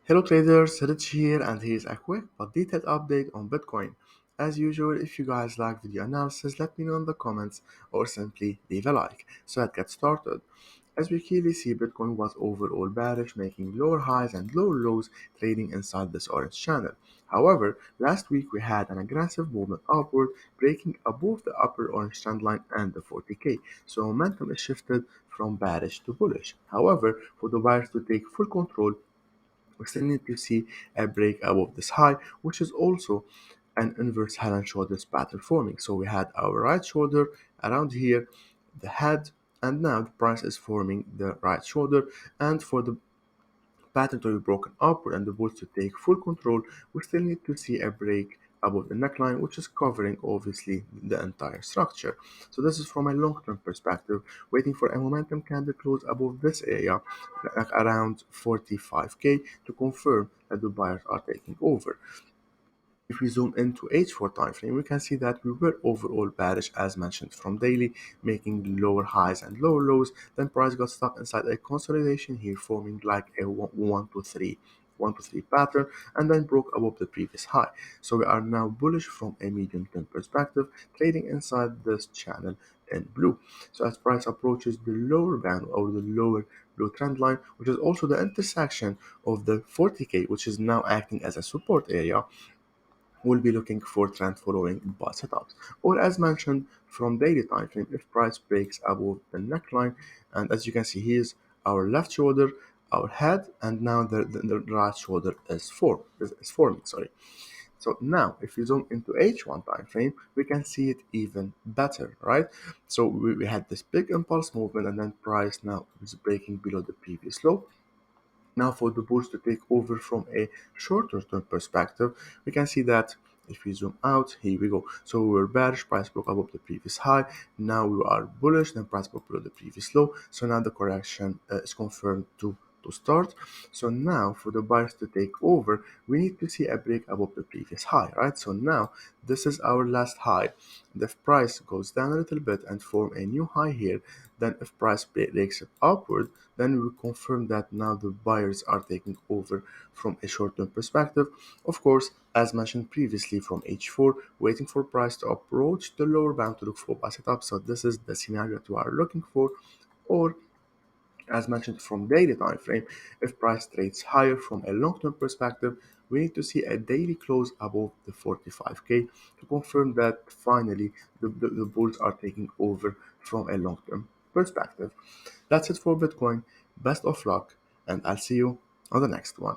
Hello traders, Rich here, and here's a quick but detailed update on Bitcoin. As usual, if you guys like video analysis, let me know in the comments or simply leave a like. So let's get started. As we clearly see, Bitcoin was overall bearish, making lower highs and lower lows trading inside this orange channel. However, last week we had an aggressive movement upward, breaking above the upper orange trend line and the 40k. So momentum is shifted from bearish to bullish. However, for the buyers to take full control, we still need to see a break above this high, which is also an inverse head and shoulders pattern forming. So we had our right shoulder around here, the head, and now the price is forming the right shoulder. And for the pattern to be broken upward and the bulls to take full control, we still need to see a break above the neckline, which is covering obviously the entire structure. So this is from a long-term perspective, waiting for a momentum candle close above this area, like around 45k, to confirm that the buyers are taking over. If we zoom into H4 time frame, we can see that we were overall bearish as mentioned from daily, making lower highs and lower lows. Then price got stuck inside a consolidation here, forming like a 1 to 3 pattern, and then broke above the previous high. So we are now bullish from a medium term perspective, trading inside this channel in blue. So as price approaches the lower band or the lower blue trend line, which is also the intersection of the 40k, which is now acting as a support area, we'll be looking for trend following bar setups, or as mentioned from daily time frame, if price breaks above the neckline. And as you can see, here's our left shoulder, our head, and now the right shoulder is forming, sorry. So now if you zoom into H1 time frame, we can see it even better, right? So we had this big impulse movement, and then price now is breaking below the previous low. Now for the bulls to take over from a shorter term perspective, we can see that if we zoom out, here we go. So we were bearish, price broke above the previous high. Now we are bullish, then price broke below the previous low. So now the correction is confirmed to start. So now for the buyers to take over, we need to see a break above the previous high, right? So now this is our last high. And if price goes down a little bit and form a new high here, then if price breaks it upward, then we confirm that now the buyers are taking over from a short-term perspective. Of course, as mentioned previously from H4, waiting for price to approach the lower bound to look for buy setup. So this is the scenario that we are looking for. Or as mentioned from daily time frame, if price trades higher from a long-term perspective, we need to see a daily close above the 45k to confirm that finally the bulls are taking over from a long-term perspective. That's it for Bitcoin. Best of luck, and I'll see you on the next one.